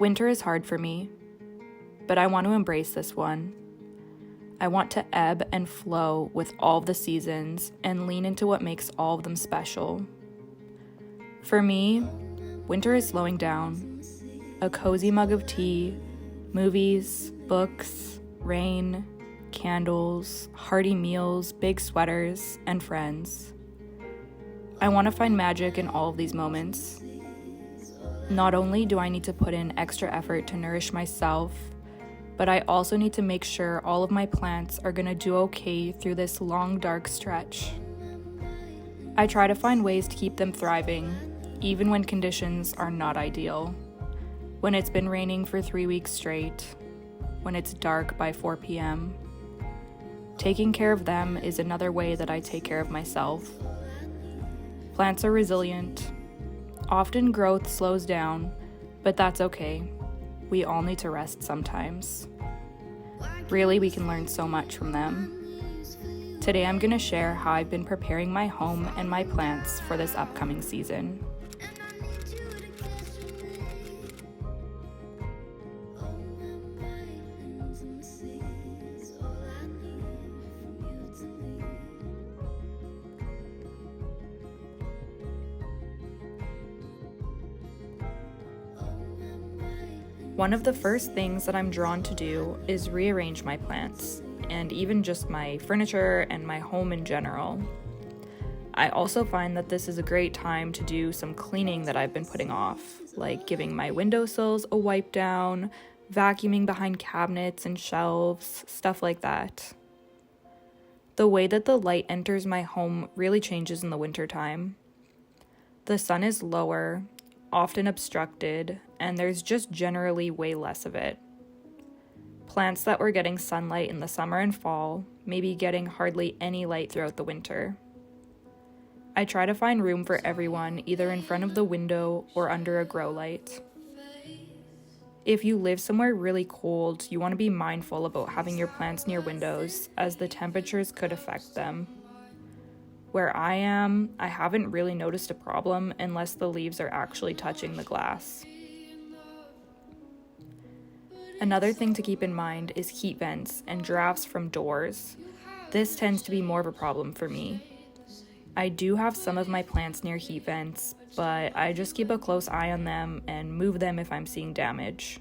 Winter is hard for me, but I want to embrace this one. I want to ebb and flow with all of the seasons and lean into what makes all of them special. For me, winter is slowing down. A cozy mug of tea, movies, books, rain, candles, hearty meals, big sweaters, and friends. I want to find magic in all of these moments. Not only do I need to put in extra effort to nourish myself, but I also need to make sure all of my plants are going to do okay through this long, dark stretch. I try to find ways to keep them thriving, even when conditions are not ideal. When it's been raining for 3 weeks straight, when it's dark by 4 p.m. Taking care of them is another way that I take care of myself. Plants are resilient. Often growth slows down, but that's okay. We all need to rest sometimes. Really, we can learn so much from them. Today I'm going to share how I've been preparing my home and my plants for this upcoming season. One of the first things that I'm drawn to do is rearrange my plants, and even just my furniture and my home in general. I also find that this is a great time to do some cleaning that I've been putting off, like giving my windowsills a wipe down, vacuuming behind cabinets and shelves, stuff like that. The way that the light enters my home really changes in the wintertime. The sun is lower, often obstructed, and there's just generally way less of it. Plants that were getting sunlight in the summer and fall may be getting hardly any light throughout the winter. I try to find room for everyone either in front of the window or under a grow light. If you live somewhere really cold, you want to be mindful about having your plants near windows, as the temperatures could affect them. Where I am, I haven't really noticed a problem unless the leaves are actually touching the glass. Another thing to keep in mind is heat vents and drafts from doors. This tends to be more of a problem for me. I do have some of my plants near heat vents, but I just keep a close eye on them and move them if I'm seeing damage.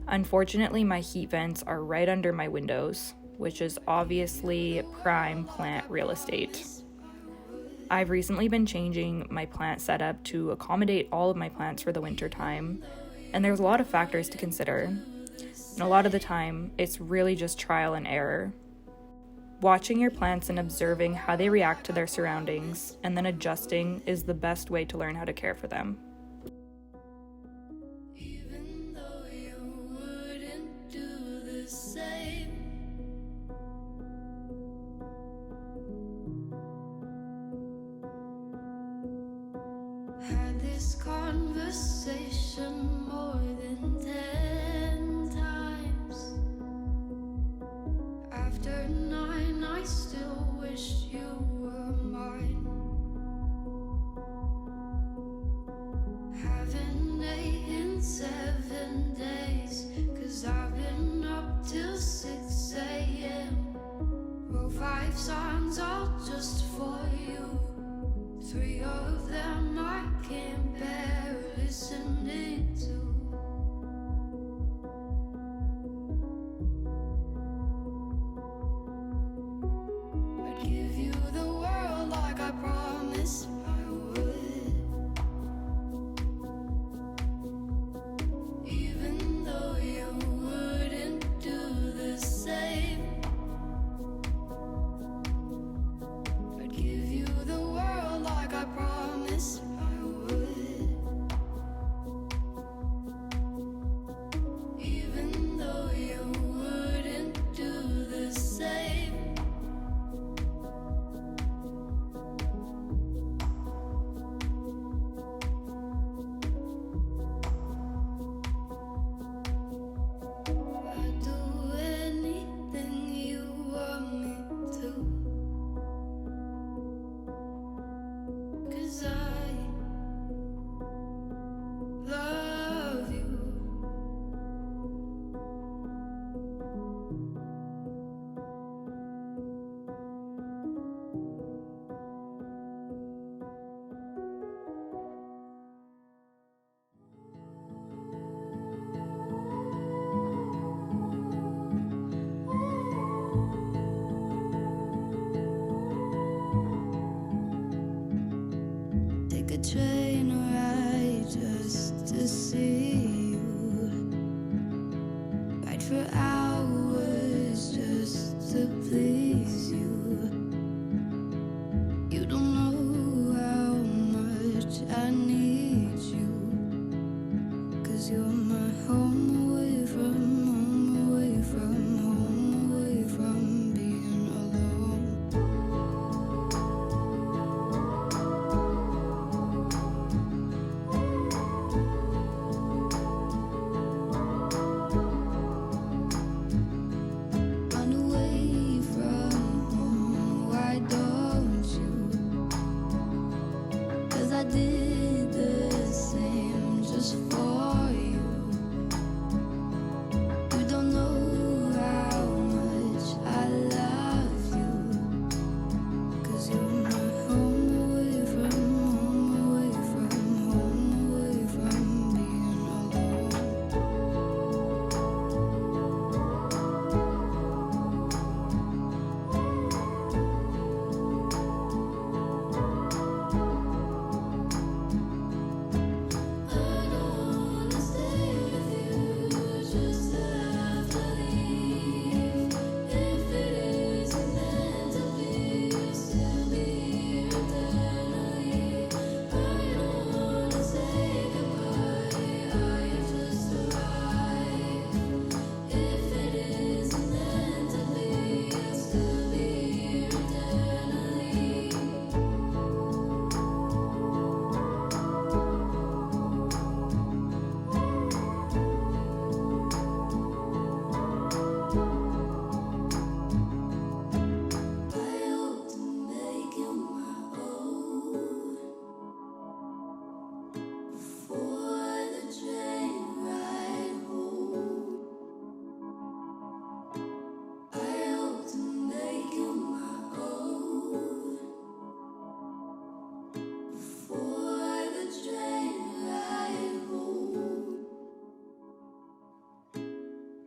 Unfortunately, my heat vents are right under my windows, which is obviously prime plant real estate. I've recently been changing my plant setup to accommodate all of my plants for the winter time, and there's a lot of factors to consider. And a lot of the time, it's really just trial and error. Watching your plants and observing how they react to their surroundings and then adjusting is the best way to learn how to care for them. Had this conversation more than 10 times. After 9, I still wish you were mine. 'Cause you're my home away from home, away from home, away from being alone. Run away from home, why don't you? 'Cause I did the same just for you. You don't know how much I love you. 'Cause you're my home away from home, away from home, away from being alone. I don't wanna stay with you just to have to leave. If it isn't meant to be, you'll still be here eternally. I don't wanna say goodbye, I just arrived. If it isn't meant to be, you'll still be here eternally. I hope to make you my own for the train ride home. I hope to make you my own for the train ride home.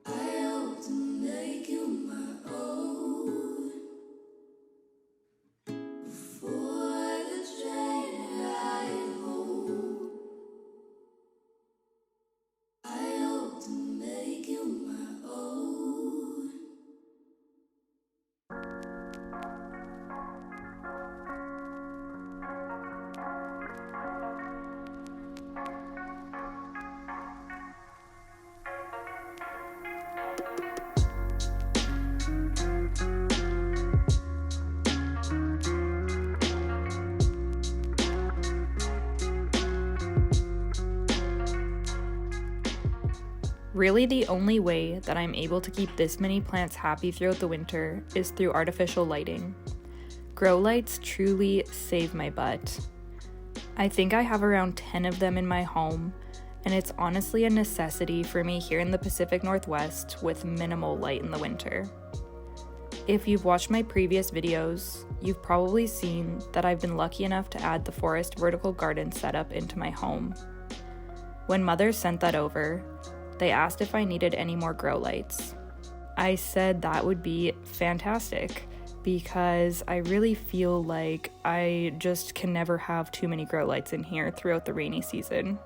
I hope to make you my own for the train ride home. I hope to make you my own. Really, the only way that I'm able to keep this many plants happy throughout the winter is through artificial lighting. Grow lights truly save my butt. I think I have around 10 of them in my home, and it's honestly a necessity for me here in the Pacific Northwest with minimal light in the winter. If you've watched my previous videos, you've probably seen that I've been lucky enough to add the forest vertical garden setup into my home. When Mother sent that over, they asked if I needed any more grow lights. I said that would be fantastic because I really feel like I just can never have too many grow lights in here throughout the rainy season.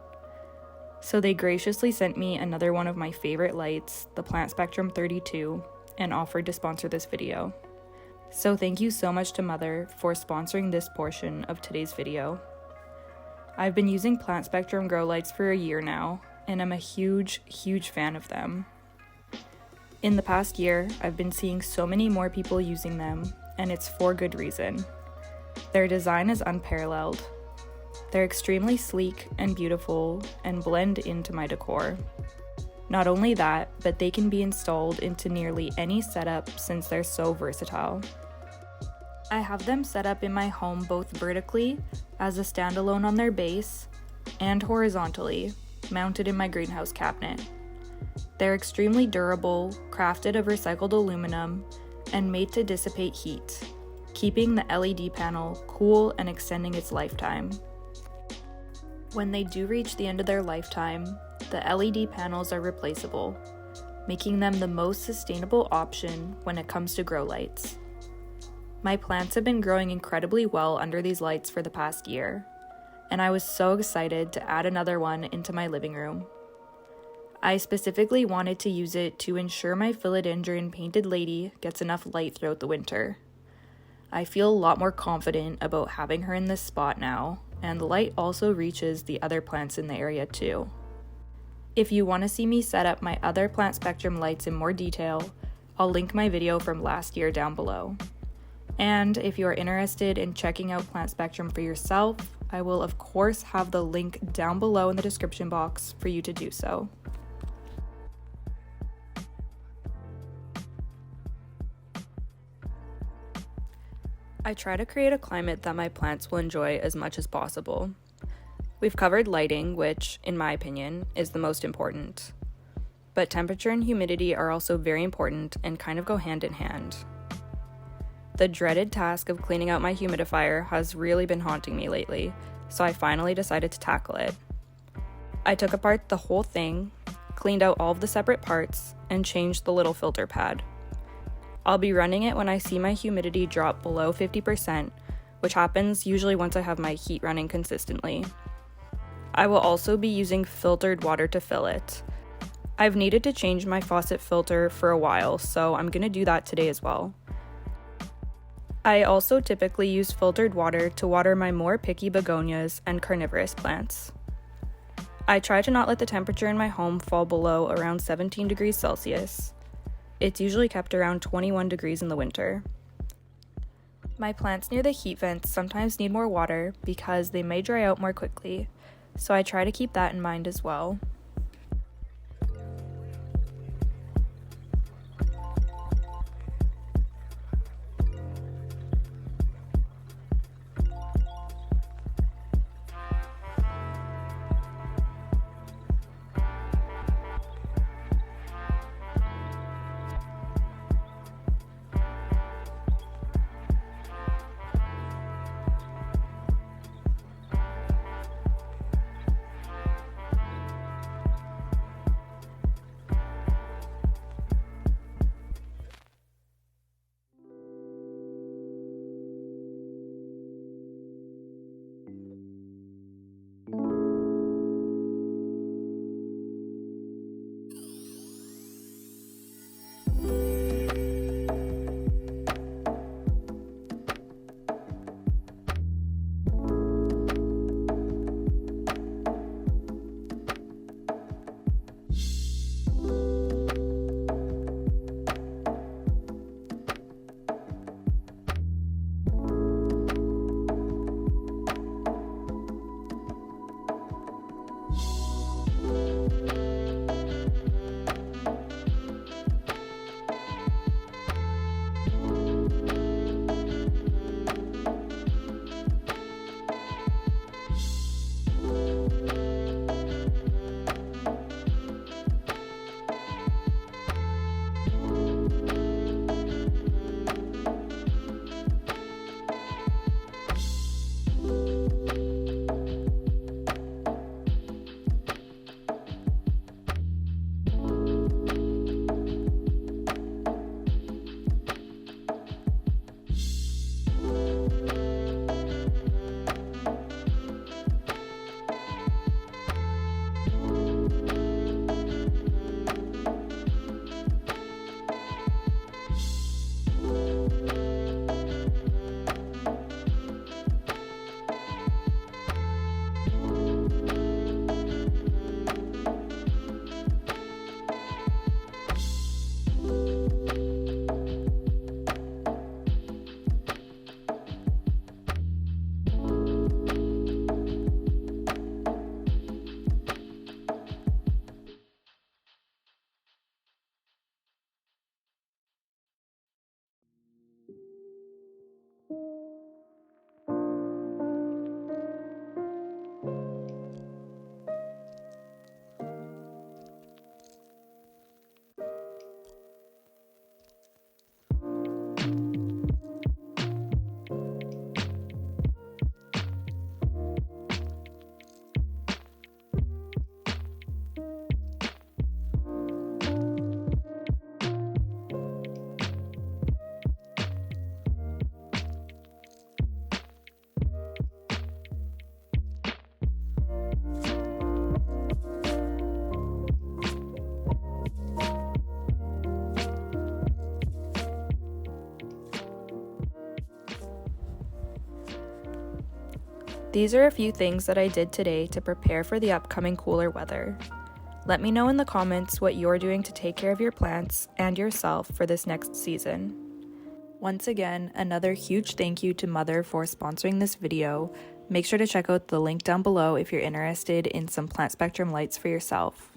So they graciously sent me another one of my favorite lights, the Plant Spectrum 32, and offered to sponsor this video. So thank you so much to Mother for sponsoring this portion of today's video. I've been using Plant Spectrum grow lights for a year now, and I'm a huge fan of them. In the past year, I've been seeing so many more people using them, and it's for good reason. Their design is unparalleled. They're extremely sleek and beautiful and blend into my decor. Not only that, but they can be installed into nearly any setup since they're so versatile. I have them set up in my home both vertically, as a standalone on their base, and horizontally, mounted in my greenhouse cabinet. They're extremely durable, crafted of recycled aluminum, and made to dissipate heat, keeping the LED panel cool and extending its lifetime. When they do reach the end of their lifetime, the LED panels are replaceable, making them the most sustainable option when it comes to grow lights. My plants have been growing incredibly well under these lights for the past year, and I was so excited to add another one into my living room. I specifically wanted to use it to ensure my philodendron painted lady gets enough light throughout the winter. I feel a lot more confident about having her in this spot now, and the light also reaches the other plants in the area too. If you want to see me set up my other plant spectrum lights in more detail, I'll link my video from last year down below. And if you are interested in checking out Plant Spectrum for yourself, I will of course have the link down below in the description box for you to do so. I try to create a climate that my plants will enjoy as much as possible. We've covered lighting, which, in my opinion, is the most important. But temperature and humidity are also very important and kind of go hand in hand. The dreaded task of cleaning out my humidifier has really been haunting me lately, so I finally decided to tackle it. I took apart the whole thing, cleaned out all of the separate parts, and changed the little filter pad. I'll be running it when I see my humidity drop below 50%, which happens usually once I have my heat running consistently. I will also be using filtered water to fill it. I've needed to change my faucet filter for a while, so I'm going to do that today as well. I also typically use filtered water to water my more picky begonias and carnivorous plants. I try to not let the temperature in my home fall below around 17 degrees Celsius. It's usually kept around 21 degrees in the winter. My plants near the heat vents sometimes need more water because they may dry out more quickly, so I try to keep that in mind as well. These are a few things that I did today to prepare for the upcoming cooler weather. Let me know in the comments what you're doing to take care of your plants and yourself for this next season. Once again, another huge thank you to Mother for sponsoring this video. Make sure to check out the link down below if you're interested in some plant spectrum lights for yourself.